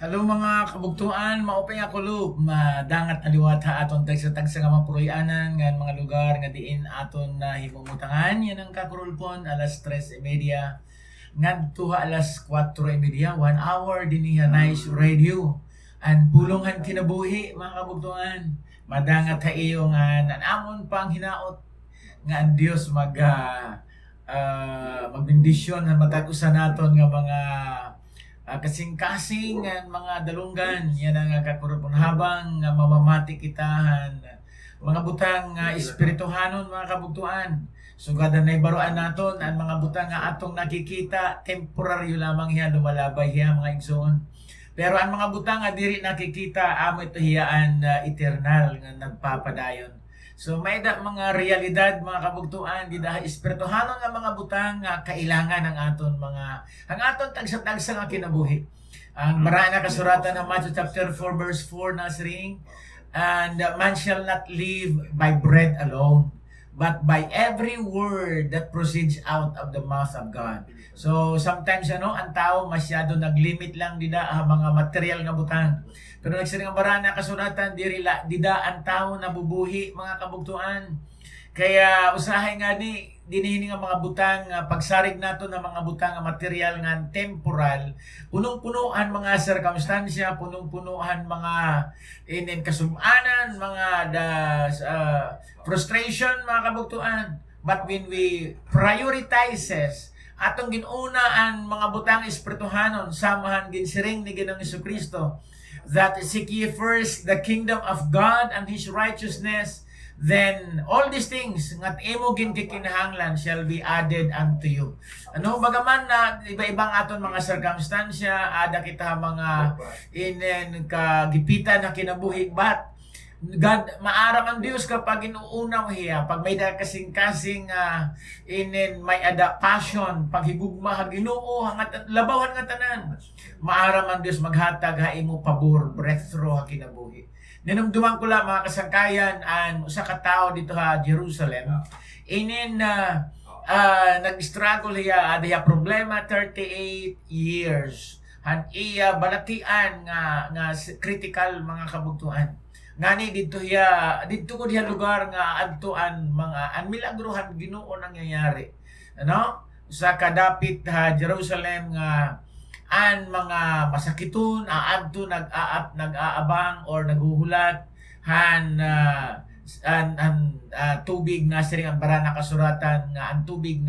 Hello mga kabugtuan, maupay ako Lub, madangat na liwat ha aton tagsa nga mga puroyanan nga mga lugar nga diin aton na himumutangan. Yan ang kakurulpon, alas 3:30, ngadto alas 4:30, 1 hour din niya nice radio. Ang pulonghan kinabuhi mga kabugtuan, madangat ha iyo nga nanamon pang hinaot nga ang Dios magbendisyon na matag-usa naton nga mga kasing-kasing nga mga dalunggan yan ang kakurupon habang mamamati kitahan mga butang espirituhanon mga kabugtuan sugadan na ibaruan naton ang mga butang nga atong nakikita temporaryo lamang yan lumalabay hiya mga igsoon pero ang mga butang nga diri nakikita amo ito hiyaan eternal nga nagpapadayon. So may mga realidad mga kabugtuan di dahil espirituhanon nga mga butang nga kailangan ang aton tagsa-tagsa nga kinabuhi. Ang mara na kasuratan ng Matthew chapter 4 verse 4 na siring, and man shall not live by bread alone, but by every word that proceeds out of the mouth of God. So sometimes ang tao masyado naglimit lang mga material nga butang. Pero nagsiring ang barana kasulatan dida ang tao nabubuhi mga kabugtuan. Kaya usahay nga dinihini nga mga butang pagsarig nato ng mga butang nga material nga temporal, punong-punuan mga circumstansya, punong-punuan mga kasum-anan, frustration mga kabugtuan. But when we prioritizes atong ginunaan mga butang espirituhanon samahan ginsiring ni Ginoong Jesucristo that seek ye first the kingdom of God and His righteousness, then all these things nga imo ginkikinahanglan shall be added unto you. Bagaman na iba-ibang aton mga circumstansya, ada kita mga kagipitan na kinabuhi, but God, maaram ang Diyos kapag inuuna mo hiya, pag may kasing-kasing may passion, pag higugma, Ginoo, labawan nga tanan. Maaram ang Diyos maghatag ha imo pabor, breakthrough ha kinabuhi. Ninumduman ko lang mga kasangkayan ang usa ka tawo dito ha Jerusalem. Nag-struggle hiya, ada problema 38 years. Han iya balatian nga critical mga kabugtuan. Ngani dito ko diha lugar nga adtuan mga milagrohan Ginoo nangyayari. Sa kadapit ha Jerusalem nga an mga masakiton adto nag-aabang or naghuhulat tubig na siring ang bara nakasuratan nga ang tubig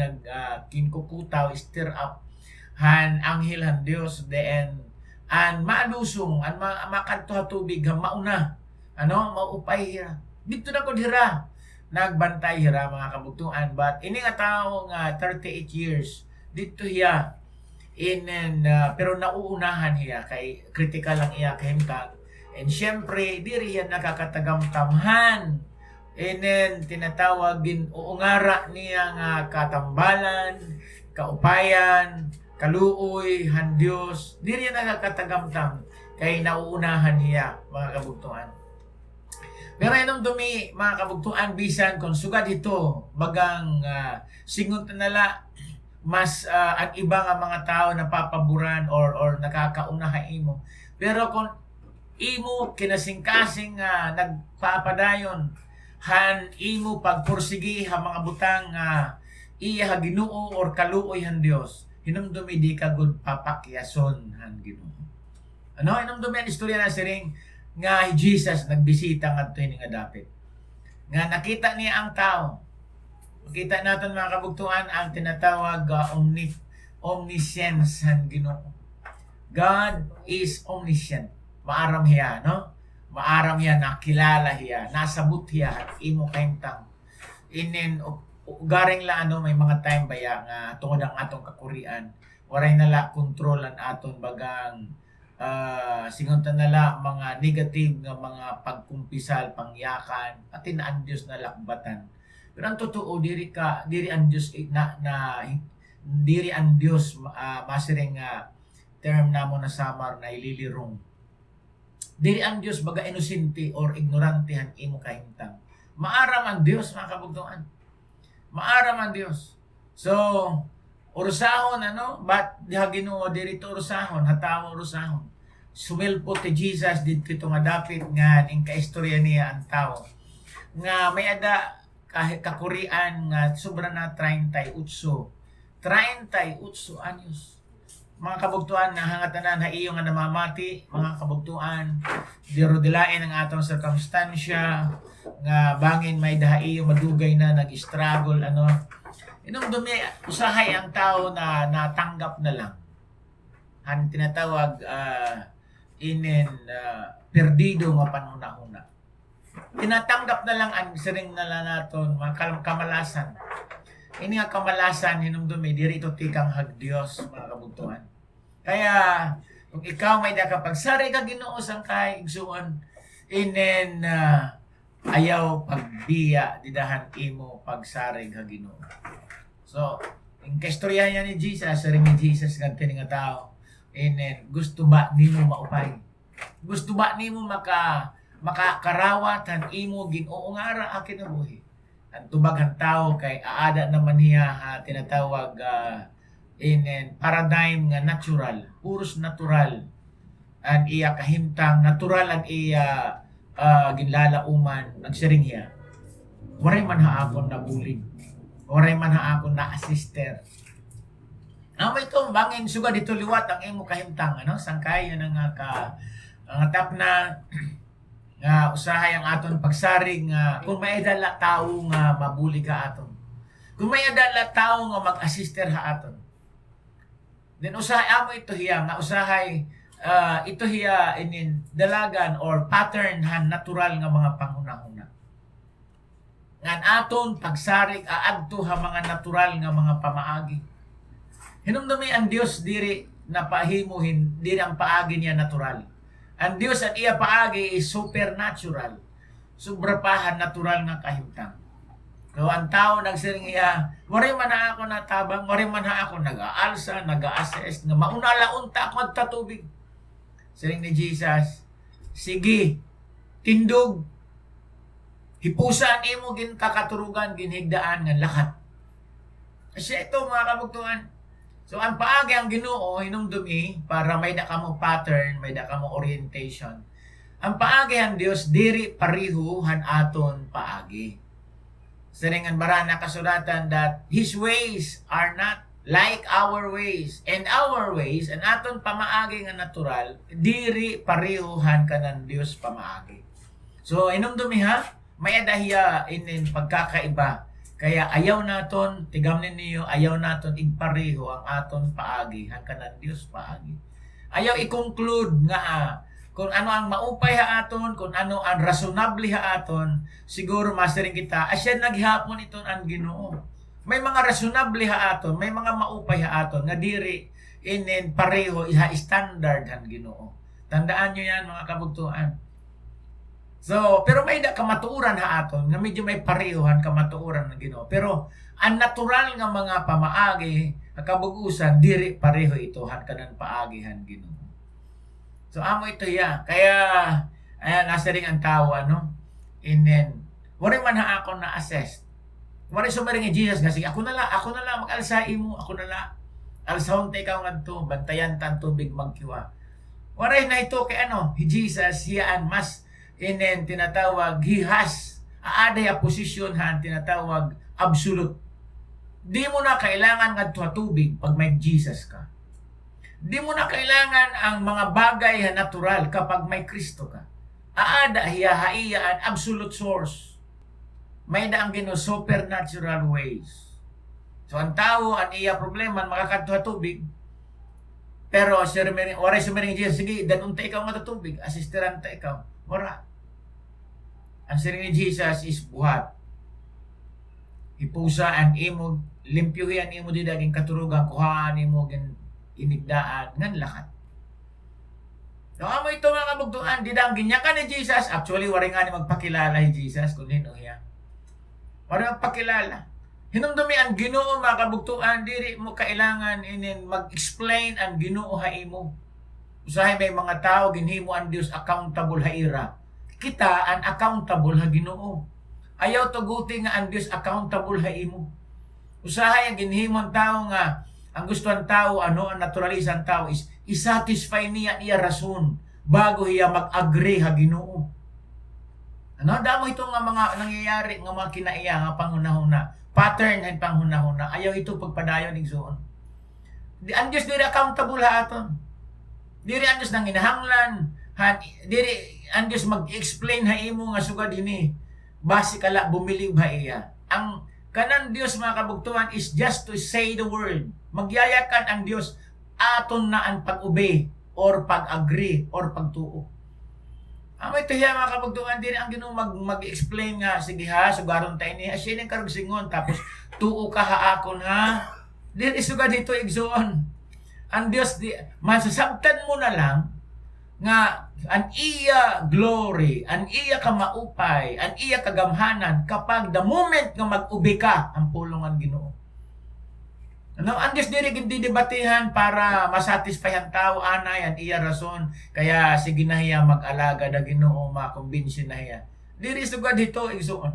kinkukutaw stir up anghel han Dios den an maalusong an makanto tubig mauna maupay hira. Dito na ko hira. Nagbantay hira mga kabugtuan. But ini nga tao nga 38 years dito hiya. Pero nauunahan hiya kay critical lang iya kahimtang. And syempre diri yan nakakatagamtamhan. Tinatawag din uungara niya nga katambalan, kaupayan, kaluoy, han Dios. Diri yan nakakatagamtam kay nauunahan hiya mga kabugtuan. Pero inong dumi, mga kabugtuan, bisan kung sugad ito, bagang singot nala, mas ang iba nga mga tao napapaboran or nakakaunaha imo. Pero kung imo kinasing-kasing nagpapadayon, han imo pagpursigi ha mga butang iya ha Ginoo or kaluoy han Dios, hinumdumi di ka gud papakyason han Ginoo. Hinumdumi ang istorya na siring, nga Jesus nagbisita ngadto ini nga dapit. Nga nakita niya ang tao. Makita natin mga kabugtuan ang tinatawag omniscience han Ginoo. God is omniscient. Maaram hiya, Maaram hiya, nakilala hiya, nasabot hiya imo kahimtang. Garing la may mga time baya nga tungod ang atong kakurian. Waray nala kontrol ang aton bagang singunta nala mga negative nga mga pagkumpisal, pangyakan, pati na ang Diyos na lakbatan. Pero ang totoo diri ang Diyos diri ang Diyos masiring term namo na samar na ililirong. Diri ang Diyos baga inosente or ignorante han imo kahimtang. Maaram ang Diyos mga kabugtuan. Maaram ang Diyos. So urusahon, ba't diha Ginoo diri to urusahon, hatawo urusahon. sumilpot ti Jesus dito ito nga dapit nga ing kaistorya niya ang tao. Nga may ada kakurian nga sobra na 38. 38 anyos. Mga kabugtuan na hangatanan na iyo nga namamati, mga kabugtuan, dilain ang atong circumstansya, nga bangin may daha iyo madugay na nag-struggle, Inong dumi, usahay ang tao na natanggap na lang. Han tinatawag perdido nga panuna-una. Tinatanggap na lang ang siring na lang naton, mga kamalasan. Ini nga kamalasan hinumdumi diri ito tikang hagdios, mga kabugtuan. Kaya kung ikaw may pagsari ka Ginoo sang kay igsuon ayaw pagbiya didahan imo pagsari ka Ginoo. So, in kastorya niya ni Jesus, siring ni Jesus nga nga tao. Gusto ba nimo maupay? Gusto ba nimo makakarawatan imo Ginoo nga ara akin na buhi? Ang tubag tao kay aada naman niya tinatawag paradigm nga natural, puros natural. Ang iya kahimtang natural ang iya ginlalauman nagsiring hiya. Waray man haakon na bulig. Waray man haakon na assister. May itong bangin suga dito liwat ang imo kahimtang sangkay yun ang tap na nga usahay ang aton pagsarig nga kung may dala tao nga mabuli ka aton. Kung may dala tao nga mag-assister ha aton. Then usahay amo ito hiya nga usahay ito hiya dalagan or pattern han natural nga mga panghuna-huna. Ngan aton pagsarig aadto ha mga natural nga mga pamaagi. Hinumdumi ang Dios diri na pahimuhin diri ang paagi niya natural. Ang Diyos at iya paagi is supernatural. Sobrapahan natural nga kahimtang. So ang tao nagsiring iya, wari man na ako natabang, wari man na ako nag-aalsa, nag-assess, nga maunala unta ako magtatubig. Siring ni Jesus, sige, tindog, hipusan imo gin kakaturugan, ginhigdaan nga lahat. Kasi ito mga kabugtuan, so, ang paagi ang Ginoo hinumdumi para may da kamo pattern, may da kamo orientation. Ang paagi ang Dios diri pariho han aton paagi. Siringan bara nakasulatan that His ways are not like our ways, and our ways and aton pamaagi nga natural diri pariho han kanan Dios pamaagi. So hinumdumi may adahiya pagkakaiba. Kaya ayaw naton, tigamnin niyo, ayaw naton igpareho ang aton paagi, hangkanan Dios paagi. Ayaw i-conclude nga kung ano ang maupay ha aton, kung ano ang rationable ha aton, siguro masterin kita, asya naghihapon iton ang Ginoo. May mga rationable ha aton, may mga maupay ha aton, nga diri pareho, iha standard han Ginoo. Tandaan nyo yan mga kabugtuan. So, pero may kamatuuran ha aton, nga medyo may parehohan kamatuuran ng Ginoo. Pero, ang natural nga mga pamaagi, kabugusan, diri pareho ito, han kanan paagihan Ginoo. So, amo ito ya. Kaya, nasa ring ang tao, wari man ha ako na-assess. Wari sumaring ni Jesus, kasi ako na lang, mag-alsa imo, ako na lang. Alsahon tayo ka nga ito, bantayan tan tubig magkiwa. Waray na ito kay Jesus, hiyaan mas, tinatawag, he has aaday a position tinatawag absolute. Di mo na kailangan nga tubig pag may Jesus ka. Di mo na kailangan ang mga bagay natural kapag may Kristo ka. Aada hiya an absolute source. May daang supernatural ways. So ang tao ang iya problema makakadto tubig. Pero waray sumiring Jesus, sige, danunta ikaw nga tubig, asisteran ta ikaw. Wala. Ang siring ni Jesus is buhat. Ipusaan imo, limpyuhin imo di daging katurugan, kuhaan imo inigdaan, ngan lakat. So, amo ito mga kabugtuan, di dang ginyakan ni Jesus. Actually, wari nga ni magpakilala ni Jesus kung nino yan. Wari magpakilala. Hinumdumi ang Ginoo mga kabugtuan, diri mo kailangan mag-explain ang Ginoo ha imo. Usahay may mga tao, ginhimo ang Dios accountable ha ira. Kita ang accountable ha Ginoo. Ayaw tuguti nga ang Dios accountable ha imo. Usahay ang ginhimo ang tao nga ang gusto ang tao, ang naturalisan tao is isatisfy niya rason bago hiya mag-agree ha Ginoo. Ano damo ito nga mga nangyayari nga mga kinaiya nga panghunahuna, pattern and panghunahuna, ayaw ito pagpadayon igsoon. Ang Diyos diri accountable ha aton. Diri ang Diyos nang inahanglan, diri ang Diyos mag-explain ha imo nga sugad ini. Basi kala bumilib ha iya. Ang kanan Diyos mga kabugtuhan is just to say the word. Magyayakan ang Diyos aton na ang pag-obey or pag-agree or pagtuo. Amo ito hiya mga kabugtuhan, diri ang Ginoo mag-explain nga, sige ha, sugaron tayo ni siya ning karugsingon tapos tuo ka ha akon ha. Diri sugad dito igsoon. Ang Diyos masasabtan mo na lang nga ang iya glory, ang iya kamaupay, ang iya kagamhanan kapag the moment nga mag-ubi ka ang pulongan Ginoo. Ano, ang Diyos diri gindi debatihan para masatisfy ang tao anay ang iya rason kaya sige na hiya mag-alaga da Ginoo makumbinsi na hiya. Diri sugad dito igsoon.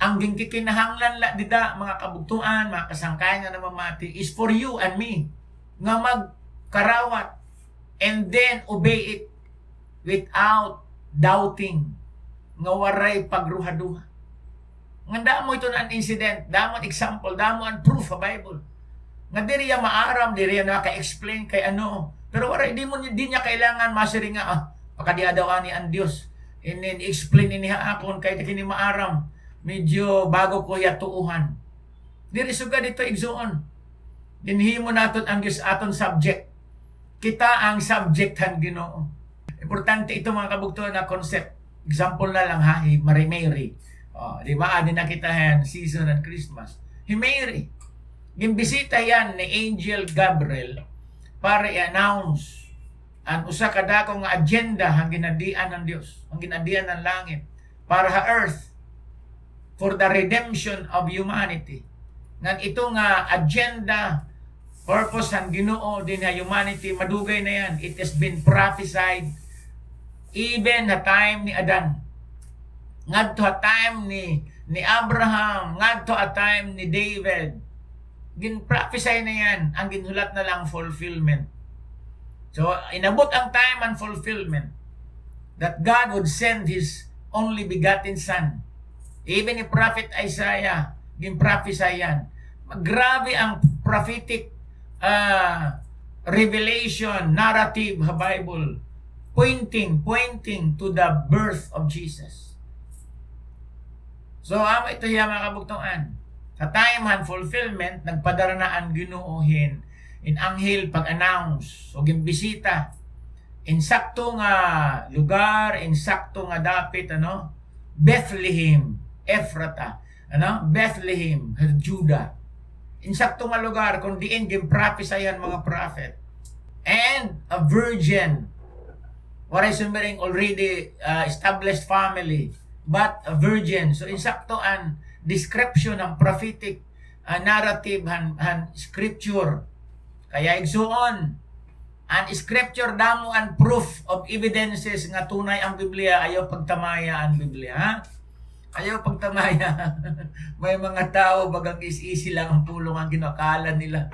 Ang gingkikinahanglan la dida mga kabugtuan, mga kasangkayan nga namamati is for you and me nga magkarawat and then obey it without doubting nga waray pagruhaduha. Nga damo ito na an incident, damo an example, damo an proof sa Bible. Nga diri ya maaram, diri ya naka-explain kay ano. Pero waray di niya kailangan masiri nga pakadiadawan ni ang Dios. And then explain ini akon kay kini maaram. Medyo bago ko ya tuuhan. Diri sugad dito igsoon. Dinhimo naton ang Dios aton subject. Kita ang subject han Ginoo. Importante ito mga kabugtuhan na concept. Example na lang ha, Mary. Di ba? Adi na kita yan, season ng Christmas. Mary. Gimbisita yan ni Angel Gabriel para i-announce ang usa ka dakong agenda ang ginadian ng Dios, ang ginadian ng langit para sa earth for the redemption of humanity. Ngan ito nga agenda, purpose ang Ginoo din sa humanity, madugay na yan. It has been prophesied even na time ni Adan. Ngadto a time ni Abraham, ngadto a time ni David. Gin-prophesy na yan, ang ginhulat na lang fulfillment. So, inabot ang time and fulfillment that God would send His only begotten Son. Even ni Prophet Isaiah, gin-prophesy yan. Grabe ang prophetic revelation, narrative sa Bible, pointing to the birth of Jesus. So, ito yung mga kabugtungan. Sa time and fulfillment, nagpadara na ang Ginoohin in anghel pag-announce o gimbisita in sakto nga lugar, in sakto nga dapit, Bethlehem, Ephrata, Bethlehem, Judah. In sakto nga lugar, kung diin gimprophesyan mga prophet. And a virgin, what is summering already established family, but a virgin. So in sakto an description ng prophetic narrative han scripture. Kaya igsuon an scripture damo an proof of evidences nga tunay ang Biblia, ayaw pagtamaya ang Biblia, ha? Ayaw pagtamaya. May mga tao bagang is-easy lang ang pulong ang ginakala nila.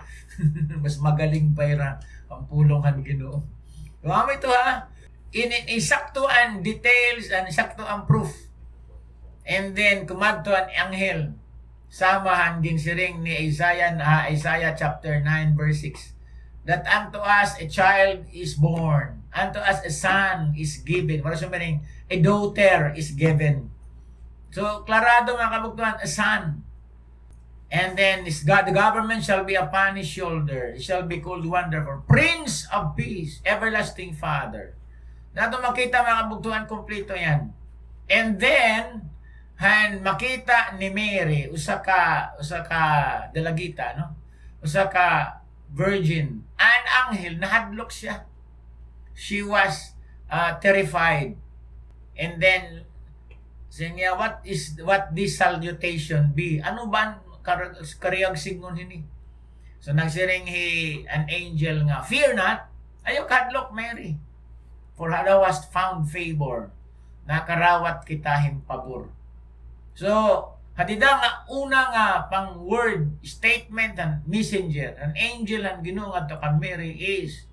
Mas magaling pa ang pulong ang Ginoo. Tama ito ha? Isakto ang details and isakto ang proof. And then, kumadto ang anghel. Samahan ginsiring ni Isaiah chapter 9 verse 6. That unto us a child is born. Unto us a son is given. Para sabihin, a daughter is given. So, klarado mga kabugtuhan, a son. And then, the government shall be upon his shoulder. He shall be called Wonderful. Prince of Peace, Everlasting Father. Nato makita mga kabugtuhan, kompleto yan. And then, makita ni Mary usa ka dalagita, usa ka virgin, an anghel nahadlok siya. She was terrified. And then siya, what this salutation be? Ano ba kariyag singon hini? So nagsiring an angel nga, fear not, ayaw kadlok Mary, for thou hast found favor, nakarawat kita pabor. So, hadida nga una nga pang word statement and messenger, an angel ang Ginoo ngadto kan Mary is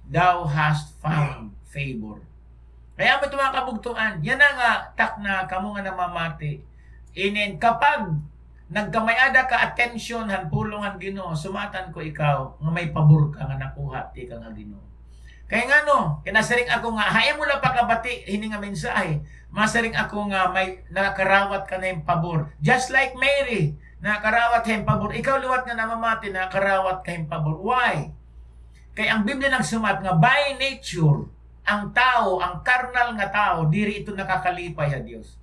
thou hast found favor. Kaya mo ito mga kabugtuan, yan na nga, tak na kamo nga namamati. Inin, kapag nagkamayada ka attention, hanpulong han Ginoo, sumatan ko ikaw, nga may pabor ka nga nakuha, ti ka nga Ginoo. Kaya nga no, kinasaring ako nga, hae mo lang pakabati, hini nga mensahe, masaring ako nga may nakarawat ka na yung pabor. Just like Mary, nakarawat ka yung pabor. Ikaw liwat nga namamati, nakarawat ka yung pabor. Why? Kaya ang Biblia nagsumat nga, by nature, ang tao, ang karnal nga tao, diri ito nakakalipay ha Diyos.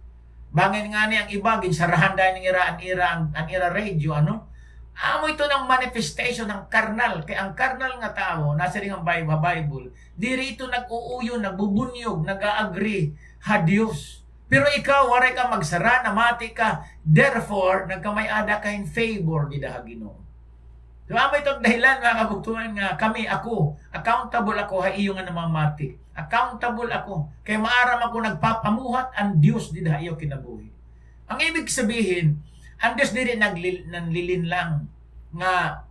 Bangin nga ni ang iba, ginsarahan dahil ng ang ira radio, ano? Amo ito ng manifestation ng karnal. Kaya ang karnal nga tao, nasa rin ang Bible, diri ito nag-uuyo, nagbubunyog, nag-agree ha Diyos. Pero ikaw, waray ka magsara, namati ka, therefore, nagkamay-ada ka in favor, di ha Ginoo. So, amo itong dahilan, mga kabugtuhan nga, ako, accountable ako, ha iyo nga namamati. Accountable ako. Kaya maaram ako nagpapamuhat ang Diyos di ha iyo kinabuhi. Ang ibig sabihin, ang Diyos diri nanlilin lang nga,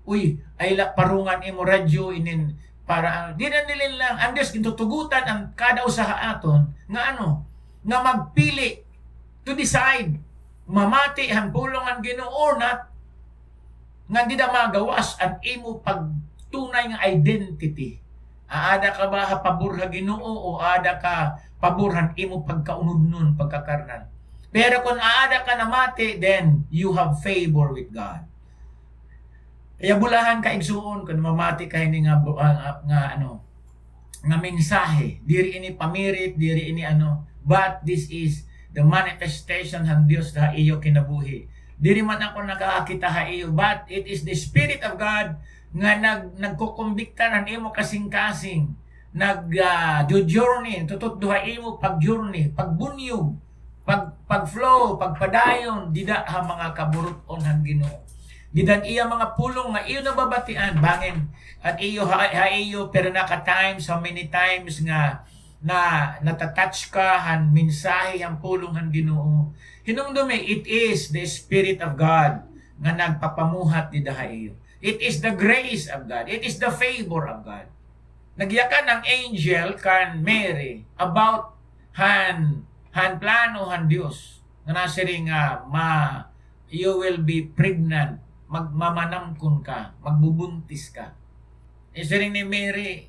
ay parungan imo radyo, inin, para, di nanlilin lang. Ang Diyos gintutugutan ang kada usaha aton, nga nga magpili, to decide, mamati, hanpulong ang Ginoo or not, nga di na magawas ang imo pagtunay nga identity. Aada ka ba pabor ha Ginoo o aada ka paborhan imo pagkaunod nun, pagkakarnal. Pero kung aada ka namati, then you have favor with God. Kaya bulahan ka igsuon kung mamati ka hindi nga nga mensahe. Diri ini pamirit, diri ini but this is the manifestation ng Dios sa iyo kinabuhi. Diri man ako nakakita ha iyo, but it is the Spirit of God nga nagkukumbikta ng imo kasing-kasing, journey, tututduha imo pag-journey, pagbunyog, pag-flow, pagpadayon, dida ha mga kaburuton ng Ginoo. Didan iya mga pulong nga iyo nababatian, bangin, at iyo ha iyo, pero naka-times, how many times nga, natatouch ka han mensahe ang pulong han Ginoo. Hinumdumi, it is the Spirit of God nga nagpapamuhat di daha iyo. It is the grace of God. It is the favor of God. Nagyakan ng angel kan Mary about han plano han Dios. Nga nasiring you will be pregnant, magmamanamkon ka, magbubuntis ka. Isiring ni Mary,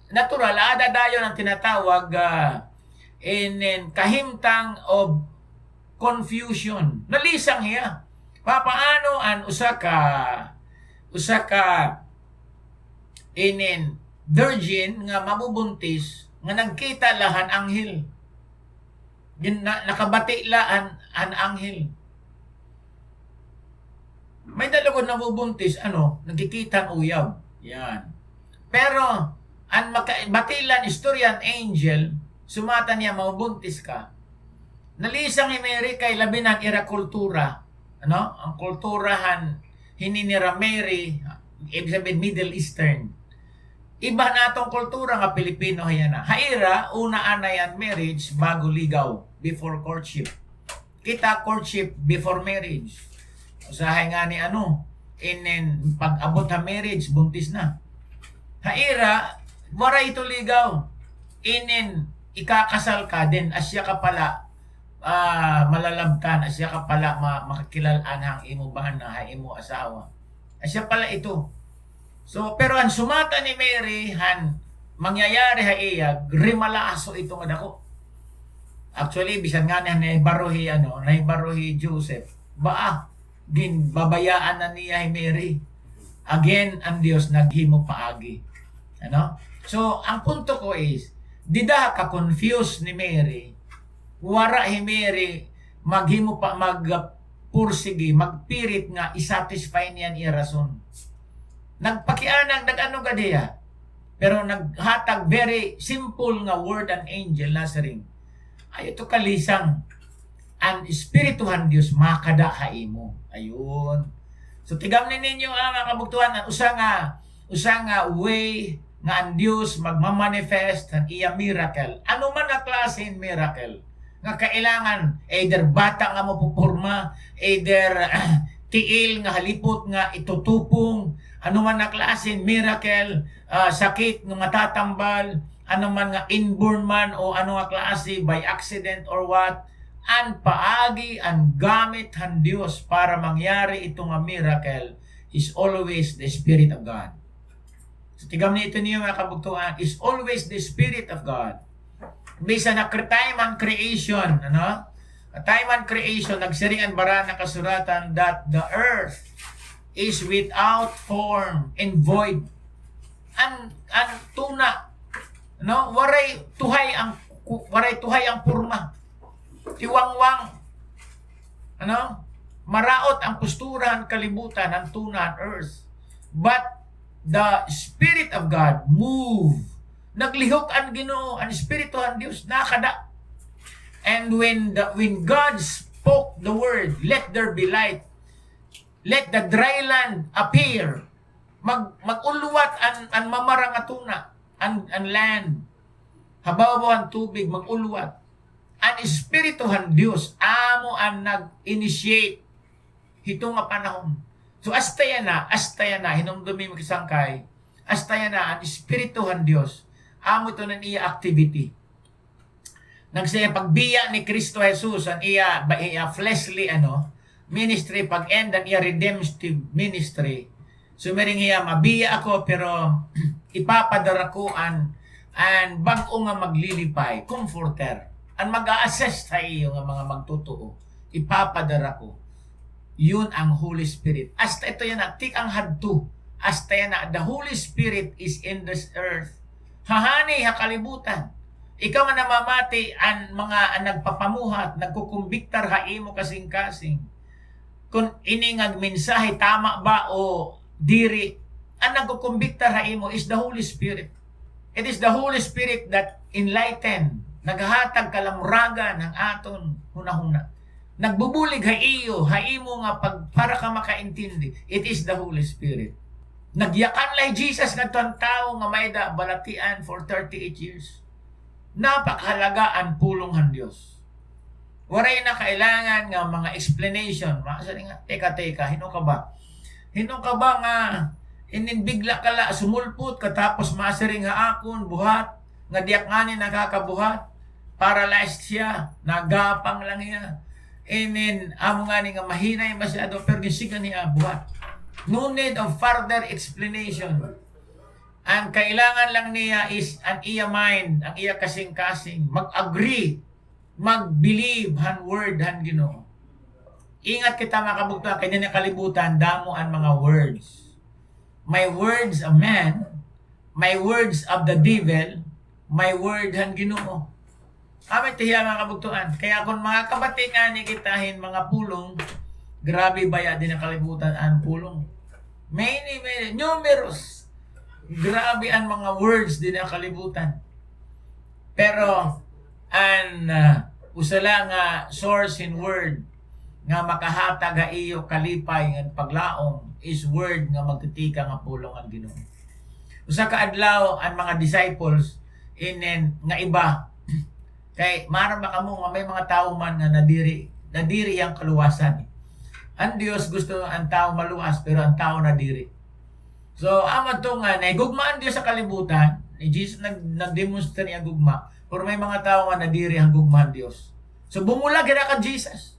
natural, ada dayon ang tinatawag in kahimtang of confusion. Nalisang hiya. Papaano an usa ka virgin nga mabubuntis nga nagkita lahan anghel. Nakabati la an anghel. May dalagod na mabubuntis, nagkikita uyab. Yan. Pero ang batilan istoryan angel, sumatan niya mabubuntis ka. Nalisang ni Mary kay labi ng ira kultura. Ang kulturahan hininira Mary, ibig sabihin Middle Eastern. Iba na itong kultura nga Pilipino yan na. Haira, unaan na yan marriage bago ligaw, before courtship. Kita courtship before marriage. Usahay nga ni pag-abot ha marriage, buntis na. Haira, wala ito ligaw. Ikakasal ka, then asya ka pala, malalabtan, asya ka pala makakilalaan ang imo bahan na imo asawa. Asya pala ito. So, pero ang sumata ni Mary, mangyayari ha iya, grimalaso ito nga dako. Actually, bisan nga na naibarohi Joseph. Babayaan na niya Mary. Again, ang Diyos naghimo paagi. So, ang punto ko is, dida ka confused ni Mary. Wara Mary maghimo pa magpursige, magpirit nga isatisfy niyan iya rason. Nagpakianang gadiya. Pero naghatag very simple nga word an angel nasaring. Ay ito kalisang ang espirituhan Dios makada haimo. Ayun. So tigam ninyo mga kabugtuhan, usa nga way nga ang Dios magmamanifest ang iya miracle. Ano man na klase ng miracle nga kailangan, either bata nga mapupurma, either tiil nga halipot nga itutupong, Ano man na klase, miracle, sakit nga matatambal, ano man nga inborn man o ano nga klase, by accident or what, ang paagi, ang gamit han Dios para mangyari ito nga miracle is always the Spirit of God. So tigam ni ito niyo mga kabugtuan, is always the Spirit of God. Bisa na time and creation, ano? A time and creation, nagsiringan bara na kasuratan that the earth is without form and void. Ang tuna, no? Waray tuhay ang purma. Tiwangwang. Ano? Maraot ang postura, ang kalibutan, ang tuna, ang earth. But the Spirit of God move. Naglihok ang Ginoo, ang Espiritu ang Dios nakada. And when God spoke the word, let there be light. Let the dry land appear. Maguluwat ang mamarang atuna, ang land. Habaw ang tubig, maguluwat. Ang Espirituhan Dios amo ang nag-initiate hitong nga panahon. So astaya na hinumdumi makisangkay, astaya na ang Espirituhan Dios amo ito ng iya activity. Nagsaya pagbiya ni Kristo Jesus ang iya fleshly ministry, pag end ang iya redemptive ministry. Sumiring iya mabiya ako pero ipapadara ko an bag-o nga maglilipay, comforter. Ang mag-a-assess sa iyo nga mga magtutuo, ipapadara ko. Yun ang Holy Spirit. Hasta ito yan, tik ang hadto. Hasta yan na, the Holy Spirit is in this earth. Hahani, hakalibutan. Ikaw man namamati, ang mga nagpapamuhat, nagkukumbiktar haimo kasing-kasing. Kung iningag mensahe, tama ba o diri, ang nagkukumbiktar haimo is the Holy Spirit. It is the Holy Spirit that enlighten, naghahatag kalamragan ng aton hunahuna. Nagbubulig haimo nga para ka makaintindi. It is the Holy Spirit. Nagyakan lay Jesus nga tuang tao nga may balatian for 38 years. Napakahalaga ang pulong ng Diyos. Waray na kailangan nga mga explanation. Maasali nga, teka, hino ka ba? Hino ka ba nga ininbigla ka la, sumulpot, katapos masaring nga akon, buhat, nga diyak nga ni nakakabuhat, paralyzed siya, nagapang lang niya. Amo nga ni nga mahinay masyado, pero gisigan niya buhat. No need of further explanation. Ang kailangan lang niya is ang iya mind, ang iya kasing-kasing, mag-agree, mag-believe han word han Ginoo. Ingat kita makabugtuan, kanya na kalibutan, damo ang mga words. My words of man, my words of the devil, my word han Ginoo. Amin tiya mga kabugtuan. Kaya kung mga kabatingan ni kitahin mga pulong, grabe baya din ang kalibutan ang pulong. Many, numerous. Grabe ang mga words din ang kalibutan. Pero, usala nga source in word nga makahatag nga iyo kalipay ng paglaong is word nga magtitika nga pulong ang Ginoo. Usa ka adlaw ang mga disciples nga iba kay maram makamo nga may mga tao man nga nadiri ang kaluwasan. Ang Dios gusto ang tao maluwas pero ang tao nadiri. So ama to nga naigugmaan Dios sa kalibutan, ni Jesus nagdemonstrate ang gugma, pero may mga tao nga nadiri ang gugmaan Dios. So bumulag gina ka Jesus.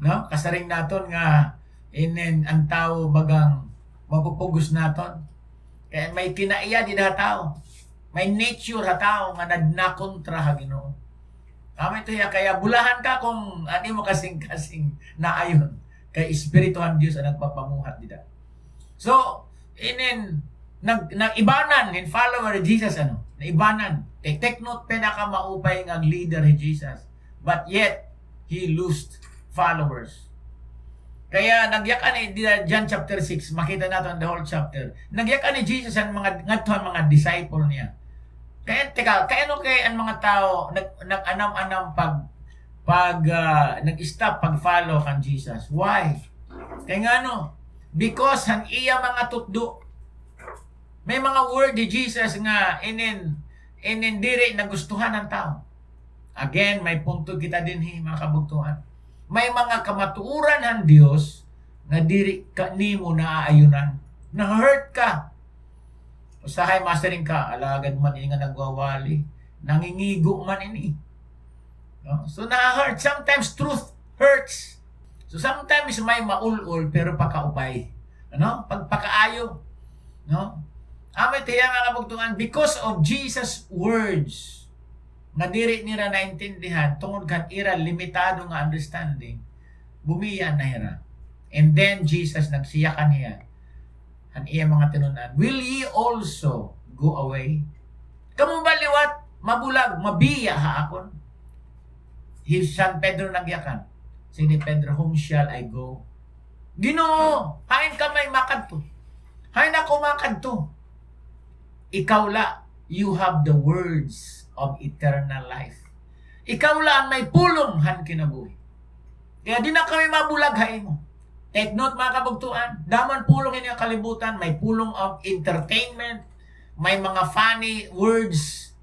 No? Kasaring naton nga ang tao bagang mapupugos naton. Kaya may kinaiya di na tao. May nature ha tao nga nakontra ha Ginoo. Ito ya, kaya bulahan ka kung ano mo kasing-kasing naayon kay Espirituhan Diyos ang nagpapamuhat dida. So, nag-ibanan in follower Jesus naibanan. Take note, pinaka maupay ng leader ni Jesus. But yet, he lost followers. Kaya nagyakan ni John chapter 6, makita natin the whole chapter. Nagyakan ni Jesus ang mga disciple niya. Kaya ang mga tao nag-anam-anam nag-stop pag-follow kan Jesus. Why? Kaya because han iya mga tutdo. May mga word ni Jesus nga inindiri na gustuhan ng tao. Again, may punto kita din mga kabugtuhan. May mga kamatuuran ng Dios nga diri kanimo naaayunan. Na-hurt ka. Usahay mastering ka, alagad man ini nga nagwawali. Nangingigo man ini. No? So na-hurt. Sometimes truth hurts. So sometimes may maulol pero pakaupay. Ano? Pagpakaayo. No? Amay tiya nga kabugtungan because of Jesus' words. Nga diri nila naintindihan tungod kan ira limitado nga understanding. Bumiya na hira. And then Jesus nagsiyakan niya. Ang iya mga tinunan, will ye also go away? Kamu baliwat, mabulag, mabiya ha akon. San Pedro nagyakan. Sige Pedro, whom shall I go? Ginoo, hain kamay makadto. Hain ako makadto. Ikaw la, you have the words of eternal life. Ikaw la ang may pulong han kinabuhi. Kaya di na kami mabulag hain mo. Take note mga kabugtuan, daman pulong ini ang kalibutan, may pulong of entertainment, may mga funny words.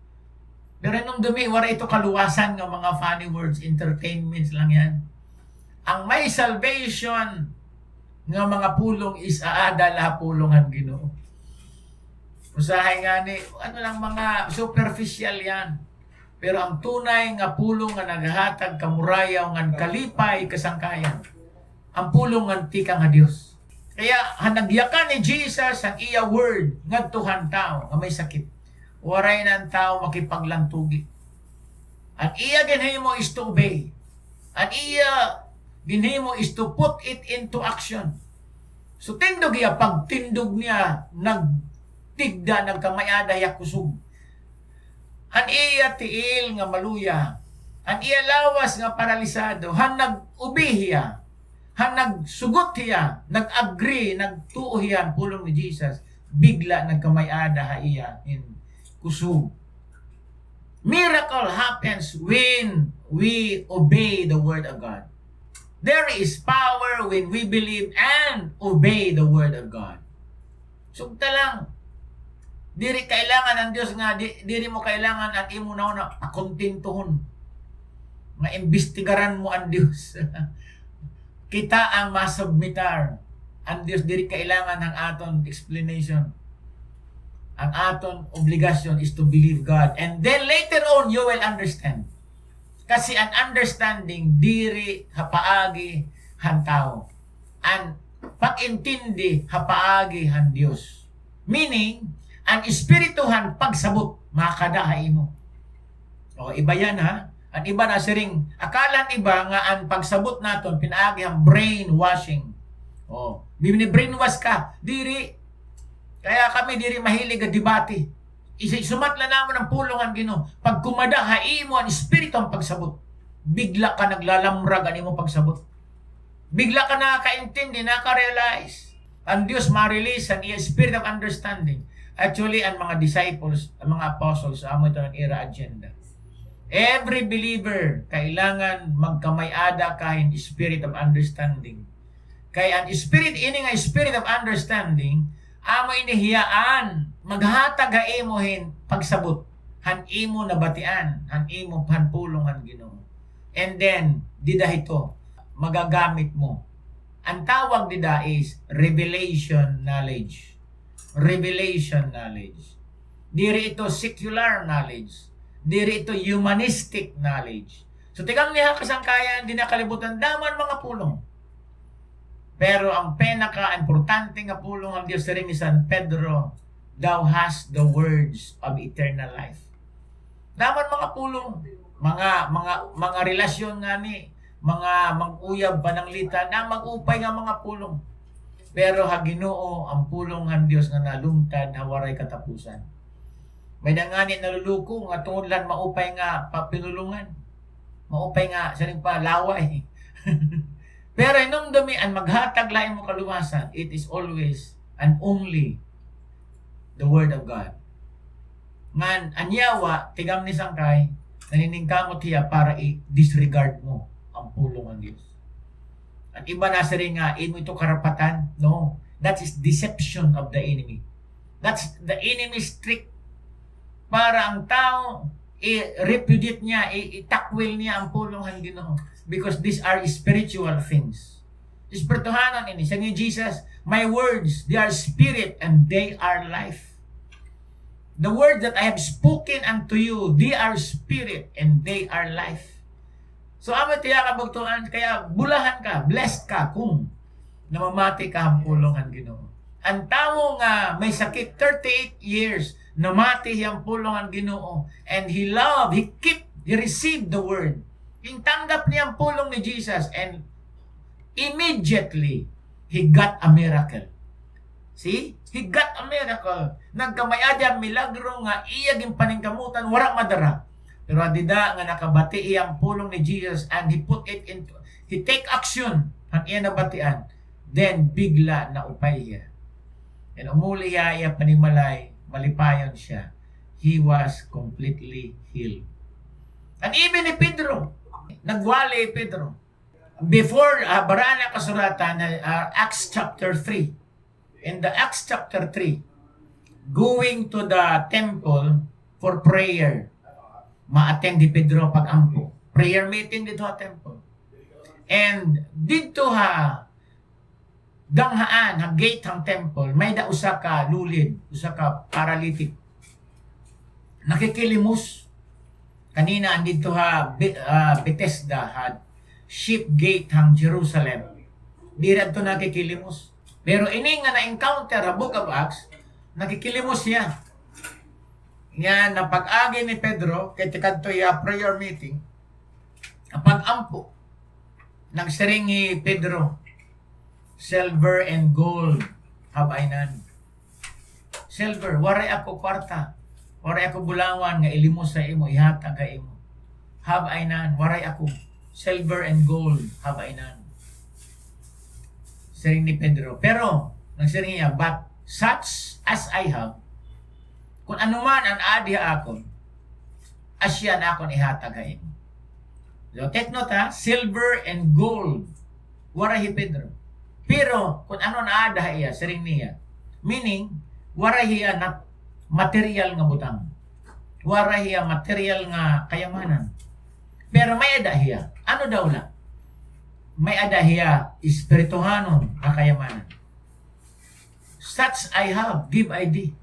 Pero nung dumi, wala ito kaluwasan ng mga funny words, entertainments lang yan. Ang may salvation ng mga pulong is aadala pulongan Ginoo. Usahay nga ni, ano lang mga superficial yan. Pero ang tunay nga pulong nga naghatag kamurayaw nga kalipay kasangkayan. Ang pulong nga tika nga Dios. Kaya hanagyakan ni Jesus ang iya word nga tuhan tao nga may sakit. Waray na ang tao makipaglantugi. Ang iya ginhimo is to obey. Ang iya ginhimo is to put it into action. So tindog iya, pagtindog niya, nagtigda, nagkamayada, yakusog. Ang iya tiil nga maluya. Ang iya lawas nga paralisado. Han nag-ubihiya. Han nagsugot hiya, nag-agree, nagtuo hiya pulong ni Jesus, bigla nagkamayada ha iya in kusog. Miracle happens when we obey the word of God. There is power when we believe and obey the word of God. Sugta lang. Diri kailangan ng Diyos nga, diri mo kailangan ang imo na pakontintuhon. Nga imbestigaran mo ang Diyos. Kita ang masubmitar. Ang Diyos diri kailangan ng aton explanation. Ang aton obligasyon is to believe God. And then later on, you will understand. Kasi ang understanding, diri hapaagi han tao. Ang pag-intindi, hapaagi han Diyos. Meaning, ang espirituhan pagsabot, makadahay mo. O, iba yan ha. Ang iba na siring, akalan iba nga ang pagsabot naton pinaagi ang brainwashing. Oh, brainwash ka, diri. Kaya kami diri mahilig ang debate. Sumatla namon ang pulongan Ginoo. Pag kumada haimo ang espiritu ang pagsabot. Bigla ka naglalamrag ani mo pagsabot. Bigla ka nakakaintindi, naka-realize. Ang Dios ma-release ang iya spirit of understanding. Actually, ang mga disciples, ang mga apostles, amo ito ng era agenda. Every believer, kailangan magkamayada kahin spirit of understanding. Kaya ang spirit, ini nga spirit of understanding, amo inihiyaan, maghatag haimohin pagsabot, han imo nabatian, han imo panpulong han Ginoo. And then, dida ito, magagamit mo. Ang tawag dida is revelation knowledge. Revelation knowledge. Diri ito secular knowledge. Diri ito humanistic knowledge. So tigang niya kasangkayan, di nakalibutan daman mga pulong. Pero ang pinaka-importante nga pulong ang Diyos rin ni San Pedro, thou hast the words of eternal life. Daman mga pulong, mga relasyon nga ni, mga mag-uyab pananglitan, na mag-upay nga mga pulong. Pero ha Ginoo ang pulong ng Diyos nga nalungtad, hawaray katapusan. May nangani naluluko nga tungod lang maupay nga papinulungan. Maupay nga sa pa laway. Pero inong dumi ang maghatag lain mo kaluwasan, it is always and only the word of God. Ngan anyawa tigam ni sangkay naniningkamot hiya para i-disregard mo ang pulong ng Diyos. At iba na sa rin nga imo ito karapatan. No, that is deception of the enemy. That's the enemy's trick. Para ang tao, i-repudiate niya, itakwil niya ang pulong ng Ginoo. Because these are spiritual things. Espirituhanan ini. Sa ni Jesus, My words, they are spirit and they are life. The words that I have spoken unto you, they are spirit and they are life. So amo tiya ka bugtuan, kaya bulahan ka, blessed ka kung namamati ka ang pulong ang Ginoo. Ang tao nga may sakit 38 years, namati ang pulong ang Ginoo, and he loved, he received the word. Yung tanggap niya ang pulong ni Jesus, and immediately he got a miracle. See? He got a miracle. Nagkamayadya milagro nga iyaging paningkamutan, wala madara. Pero adida nga nakabati iyang pulong ni Jesus, and he take action ang iya nabatian. Then bigla na upay siya. And umuli iya panimalay, malipayon siya. He was completely healed. And even ni Pedro, nagwali Pedro. Before barana kasuratan Acts chapter 3. In the Acts chapter 3, going to the temple for prayer, ma-attend di Pedro pag-ampo. Prayer meeting dito sa temple. And dito danghaan, gate ng temple, may da usa ka lulid, usa ka paralytic. Nakikilimos. Kanina andito Bethesda, ship gate ng Jerusalem. Di rin ito nakikilimos. Pero ini nga na-encounter a Book of Acts, nakikilimos siya. Yan, na pag-agi ni Pedro, kaya tikadto prayer meeting, pag-ampo, nagsiring ni Pedro, silver and gold have I none. Silver, waray ako kwarta, waray ako bulangan nga ilimos sa imo, ihatag ka imo. Have I none, waray ako, silver and gold have I none. Siring ni Pedro. Pero, nagsiring niya, but such as I have, kung anuman ang adi akon, asya na akon ihatagain. So, take note silver and gold, warahi Pedro. Pero, kung ano na ada iya, siring niya, meaning, warahiya na material nga butang. Warahiya material nga kayamanan. Pero may adahiya. Ano daw na? May adahiya, espirituhanon na kayamanan. Such I have, give I thee.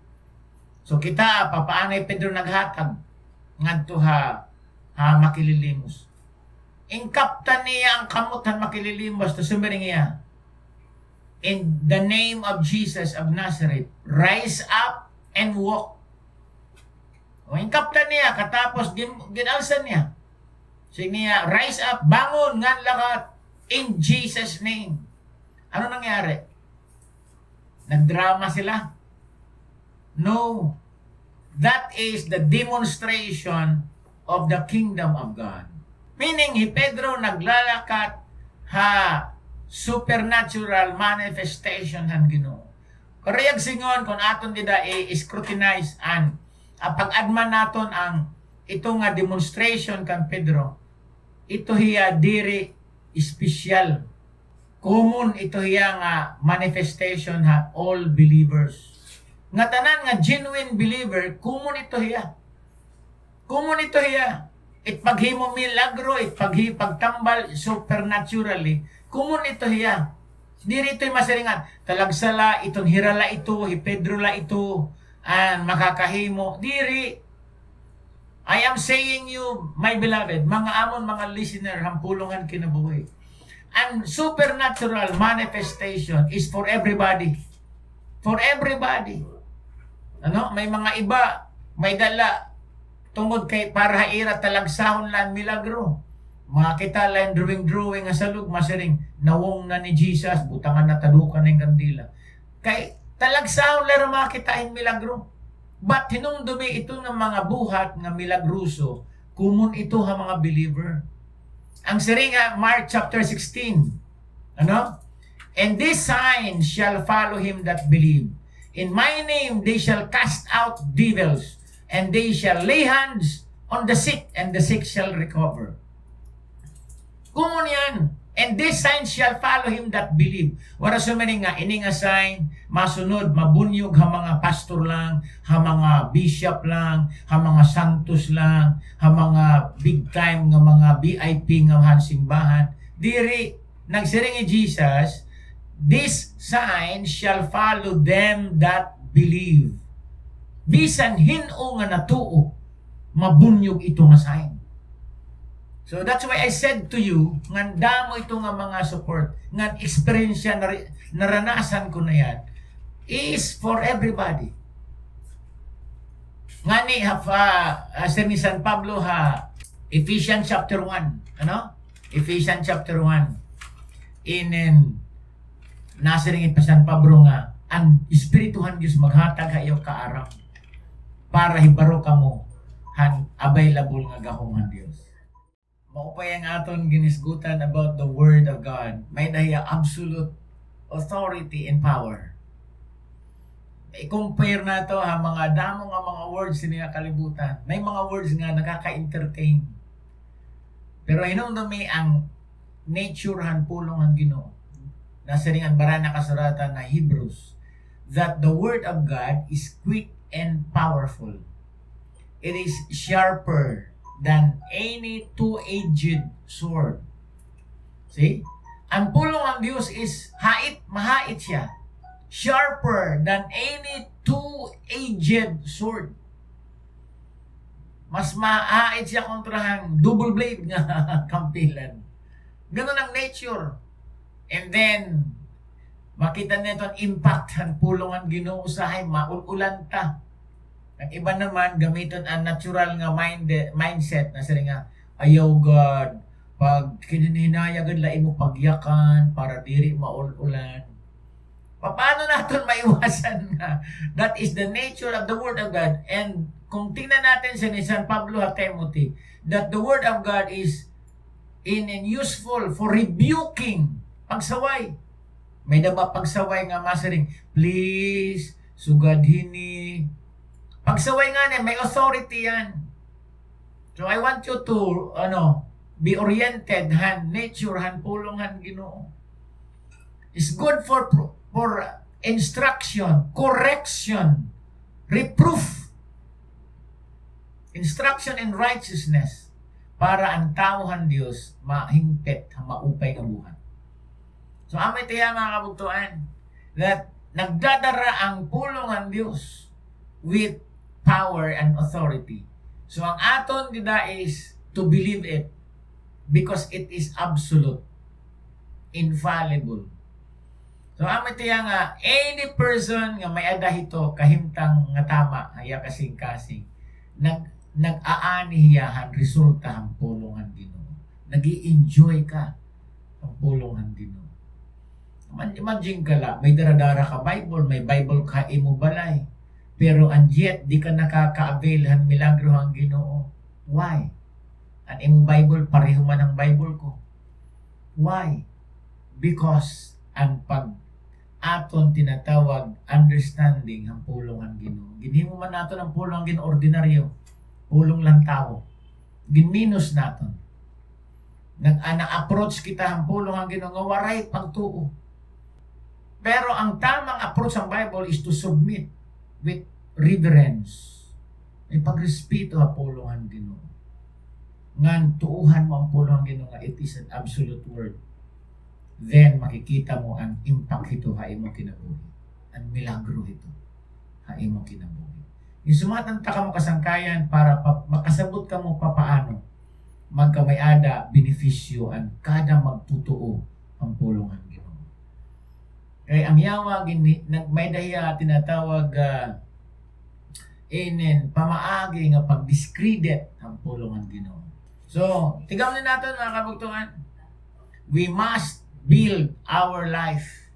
So kita, papaanay Pedro naghatag, ngadto makililimos. Ingkaptan niya ang kamutan makililimos, to sumiring niya, in the name of Jesus of Nazareth, rise up and walk. O ingkaptan niya, katapos ginalsan niya. Sige niya, rise up, bangon, ngan lakat, in Jesus' name. Ano nangyari? Nagdrama sila? No. That is the demonstration of the kingdom of God. Meaning, Pedro naglalakat supernatural manifestation ng Ginoo. Karayag singon kung aton dida i-scrutinize and pag-adman naton ang ito nga demonstration kan Pedro, ito hiya diri special. Common ito hiya nga manifestation all believers. Nga tanan nga genuine believer, common ito hiya. Common ito hiya. It paghimo milagro, it pagtambal supernaturally. Common ito hiya. Diri ito'y masiringan. Talagsala, itong hirala ito, Pedro la ito, and makakahimo. Diri, I am saying you, my beloved, mga amon, mga listener, hampulungan kinabuhi. And supernatural manifestation is for everybody. For everybody. Ano? May mga iba, may dala, tungod kay para haira talagsahon lang milagro. Mga kita lang drawing nga salug, masiring, nawong na ni Jesus, butangan na tadukan ng kandila. Kay talagsahon lang makitain milagro. But hinumdumi ito ng mga buhat nga milagruso, kumun ito ha mga believer. Ang siring Mark chapter 16, ano? And this sign shall follow him that believe. In my name they shall cast out devils, and they shall lay hands on the sick, and the sick shall recover. Kumun yan. And this sign shall follow him that believe. Wala sumini nga, ini nga sign, masunod, mabunyog ha mga pastor lang, ha mga bishop lang, ha mga santos lang, ha mga big time nga mga VIP nga simbahan. Diri, nagsiring ni Jesus, This sign shall follow them that believe. Bisan hino nga natuo, mabunyog ito nga sign. So that's why I said to you, nga damo ito nga mga support, nga experience naranasan ko na yan, is for everybody. Nga ni ni San Pablo Ephesians chapter 1, ano? Ephesians chapter 1. Nasa rin pa San Pablo nga, ang Espirituhan Diyos maghatag kayo kaarang para hibaro ka mo available nga gahong Diyos. Maupay ang aton ginisgutan about the Word of God. May daya absolute authority and power. I-compare na to mga damo nga mga words niya kalibutan. May mga words nga nakaka-entertain. Pero hinumdumi ang nature pulong ang Ginoo. Nasa ring ang barana kasuratan na Hebrews that the Word of God is quick and powerful. It is sharper than any two-edged sword. See? Ang pulong ng Diyos is mahait siya. Sharper than any two-edged sword. Mas mahait siya kontrahan double blade nga kampilan. Ganun ang nature. And then, makita nito ang impact ang pulong ang Ginoo usahay, maululan ta. Ang iba naman, gamiton ang natural nga mindset na sila nga, ayaw God, pag kininhinayagad lain mo pagyakan para diri maululan. Paano natin maiwasan nga? That is the nature of the Word of God. And kung tingnan natin sa ni San Pablo at Timothy, that the Word of God is useful for rebuking, pagsaway. May daba pagsaway nga masaring, please, sugadhini. Pagsaway nga na, may authority yan. So I want you to, be oriented, nature, pulong, Ginoo. It's good for instruction, correction, reproof, instruction in righteousness, para ang tauhan Diyos mahingpit, maupay kabuhan. So amay tiya mga kabugtuan, that nagdadara ang pulong ng Diyos with power and authority. So ang aton gida is to believe it because it is absolute, infallible. So amay tiya nga, any person nga may adahito kahimtang nga tama, haya kasing-kasing, nag-aani hiyahan, resulta ang pulungan Ginoo. Nag-i-enjoy ka ang pulungan Ginoo. Imagine ka lang, may daradara ka Bible, may Bible ka imo balay, pero and yet di ka nakaka-avail han milagro ang Ginoo. Why? Ang imo Bible pareho man ang Bible ko. Why? Because ang aton tinatawag understanding ang pulong ang Ginoo. Ginhimo man naton ang pulong ang Ginoo ordinaryo. Pulong lang tao. Ginminus naton. Nag-approach kita ang pulong ang Ginoo nga waray pagtuo. Pero ang tamang approach ang Bible is to submit with reverence. May pagrespeto ang pulong ang Ginoo. Ngan tuuhan mo ang pulong ang Ginoo nga it is an absolute word. Then makikita mo ang impact ito ha imo kinabuhi. Ang milagro ito ha imo kinabuhi. Yung sumatanta ka mo kasangkayan para makasabot ka mo papaano magkamayada benepisyo ang kada magtutuo ang pulong ang Ginoo. Kaya ang yawa may dahiya tinatawag pamaagi nga pag-discredit ang pulong ang Ginoo. So, tigam na natin mga kabugtungan. We must build our life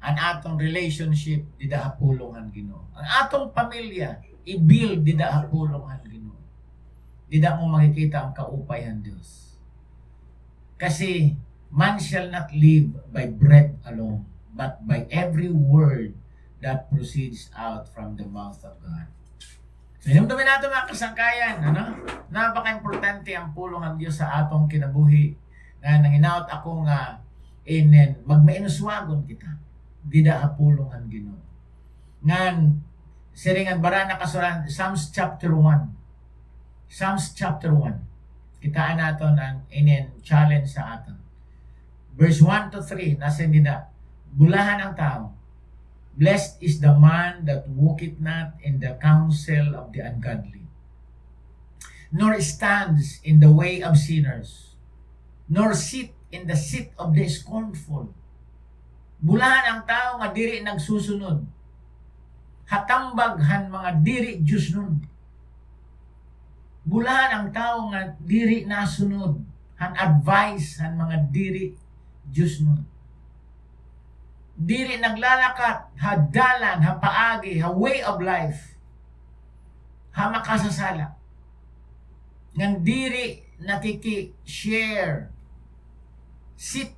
ang atong relationship dida pulong ang Ginoo. Ang atong pamilya i-build dida pulong ang Ginoo. Dida mo makikita ang kaupay ang Dios. Kasi man shall not live by bread alone, but by every word that proceeds out from the mouth of God. So, hinumdumin natin mga kasangkayan, napaka-importante ang pulong ng Diyos sa atong kinabuhi. Na nanginaot ako nga, magmainuswagon kita. Dida pulong ang Ginoo. Ngan, siringan barana kasuran, Psalms chapter 1. Psalms chapter 1. Kitaan natin ang challenge sa aton. Verse 1 to 3, nasa nila, Bulahan ang tao. Blessed is the man that walketh not in the counsel of the ungodly, nor stands in the way of sinners, nor sit in the seat of the scornful. Bulahan ang tao nga diri nagsusunod. Hatambag han mga diri Diyos nun. Bulahan ang tao nga diri nasunod. Han advice han mga diri Diyos nun. Diri naglalakat, ha dalan, ha paagi, ha way of life, ha makasasala. Ngang diri nakiki-share, sit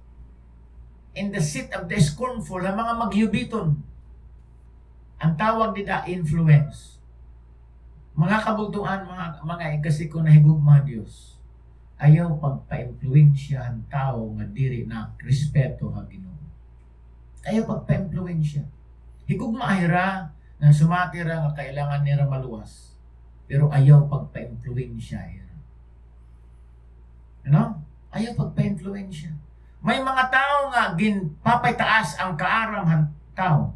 in the seat of the scornful, ha mga magyubiton. Ang tawag nila influence. Mga kabugtuan, mga ikasiko na higugma Diyos, ayaw pagpa-influensya ang tao nga diri na respeto ha Ginoo. Ayaw pagpa-influensya. Higugma ahira na sumatira nga kailangan nila maluwas. Pero ayaw pagpa-influensya. Ano? Ayaw pagpa-influensya. May mga tao nga ginpapaytaas ang kaaramhan tao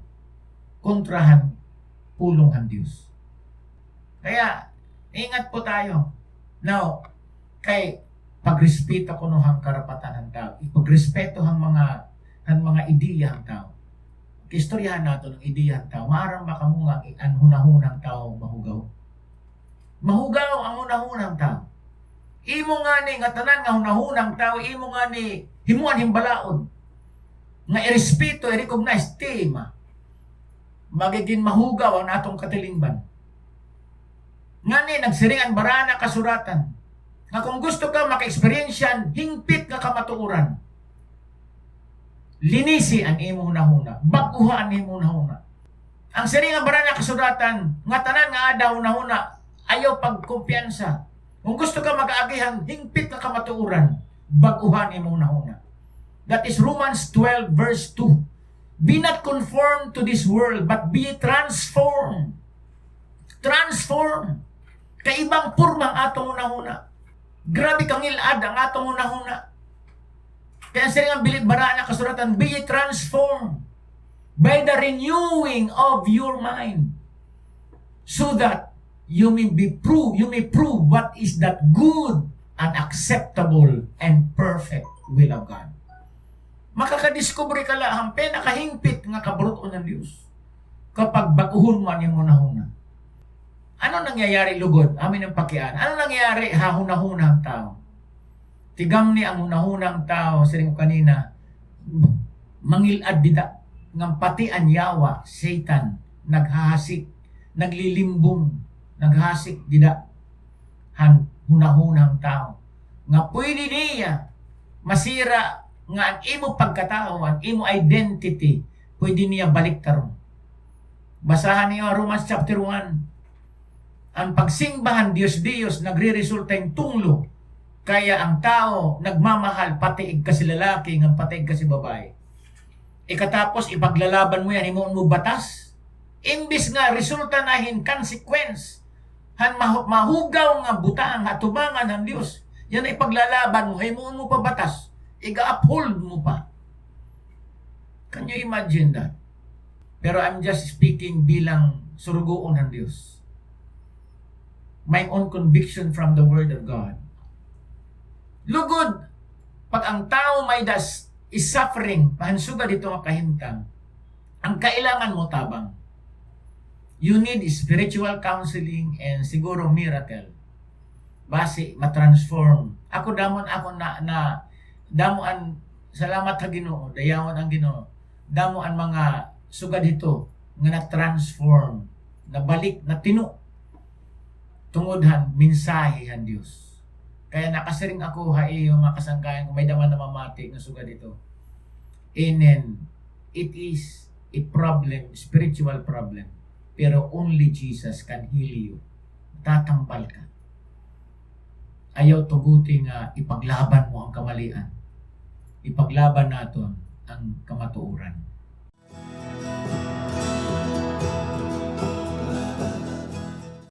kontrahan pulonghan Diyos. Kaya, ingat po tayo. Now, kay pagrespeto ko no hang karapatan ng tao. Ipagrespeto hang mga ideya ng tao. Istoryahan nato ng ideya ng tao. Maarang baka mo nga ang hunahunang tao mahugaw. Mahugaw ang hunahunang tao. Imo nga ni nga tanan nga hunahunang tao, imo nga ni himuan himbalaod. Nga irespeto, i-recognize, tema. Magiging mahugaw ang atong katilingban. Nga ni nagsiringan barana kasuratan. Nga kung gusto ka maka-experiensyan, hingpit nga kamatuuran. Linisi ang imo hunahuna, baguhan ang imo hunahuna. Ang siringan barana kasuratan, nga tanan nga ada hunahuna, ayaw pagkumpiyansa. Kung gusto ka mag-aagihan, hingpit nga kamatuuran, baguhan ang imo hunahuna. That is Romans 12 verse 2. Be not conformed to this world, but be transformed. Transform. Kaibang purmang atong hunahuna. Grabe kang ilad ang atong hunahuna. Kaya siya nga bilid bara na kasuratan, be transformed by the renewing of your mind, so that you may prove what is that good and acceptable and perfect will of God. Makakadiscover ka lang ang pinakahingpit nga kabruton ng Diyos kapag baguhon man yung hunahuna. Ano nangyayari lugod? Amin ang pakian. Ano nangyayari hahunahunang tao? Tigam ni ang hunahunang tao, siring kanina, mangilad dida, ng pati ang yawa, Satan, naghahasik, naglilimbong, naghasik dida, hunahunang tao. Nga pwede niya masira nga ang imo pagkatao, ang imo identity, pwede niya baliktaron. Basahan niyo Romans chapter 1. Ang pagsingbahan Diyos nagre-resulta yung tunglo. Kaya ang tao nagmamahal patiig kasi lalaki ng patiig kasi babae. Ikatapos ipaglalaban mo yan, imo mo batas. Imbis nga resulta nahin consequence. Han mahugaw nga butang hatubangan ng Dios. Yan ay paglalaban mo, imo mo pa batas. Iga-uphold mo pa. Can you imagine that? Pero I'm just speaking bilang surugoon ng Diyos. My own conviction from the Word of God. Lugod, pag ang tao may is suffering, pahansuga dito ang kahimtang, ang kailangan mo tabang. You need spiritual counseling and siguro miracle. Base, matransform. Ako damuan salamat sa Ginoo, dayawan ang Ginoo. Damuan mga sugad dito nga na-transform, nabalik, na tinu. Tungodhan, minsahihan Diyos. Kaya nakasiring ako yung mga kasangkayan kung may daman na mamati na sugad dito. And then, it is a problem, spiritual problem. Pero only Jesus can heal you. Tatambal ka. Ayaw tuguti nga ipaglaban mo ang kamalian. Ipaglaban naton ang kamatuoran.